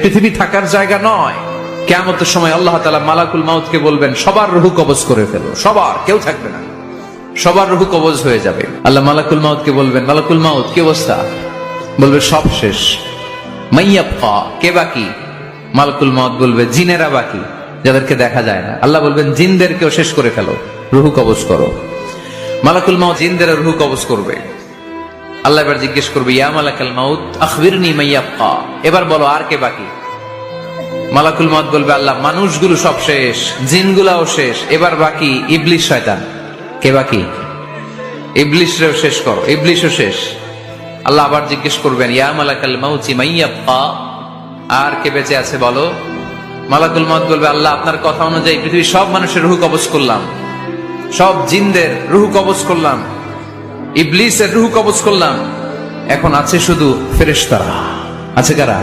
পৃথিবী থাকার জায়গা নয়। কিয়ামতের সময় আল্লাহ তাআলা মালাকুল মাউতকে বলবেন, সবার রূহ কবজ করে ফেলো, সবার, কেউ থাকবে না, সবার রূহ কবজ হয়ে যাবে। আল্লাহ মালাকুল মাউতকে বলবেন, মালাকুল মাউত কি অবস্থা? বলবে সব শেষ। মাইয়াবকা, কে বাকি? মালাকুল মাউত বলবে জিনেরা বাকি, যাদেরকে দেখা যায় না। আল্লাহ বলবেন জিনদেরকেও শেষ করে ফেলো, রূহ কবজ করো। মালাকুল মাউত জিনদের রূহ কবজ করবে। আল্লাহ এবার জিজ্ঞেস করবে, ইয়া মালাকাল মাউত আখবিরনি মাইয়াবকা, এবার বলো আর কে বাকি? মালাকুল মাউত বলবে, আল্লাহ মানুষগুলো সব শেষ, জিনগুলাও শেষ, এবার বাকি ইবলিস শয়তান। কে বাকি? ইবলিসরেও শেষ করো, ইবলিসও শেষ। আল্লাহ আবার জিজ্ঞেস করবেন, ইয়া মালাকাল মাউতি মাইয়াবকা, আর কে বেঁচে আছে বলো? মালাকুল মাউত বলবে, আল্লাহ আপনার কথা অনুযায়ী পৃথিবীর সব মানুষের রূহ কবজ করলাম, সব জিনদের রূহ কবজ করলাম, ইবলিসের রূহ কবজ করলাম, এখন আছে শুধু ফেরেশতারা। আছে কারা?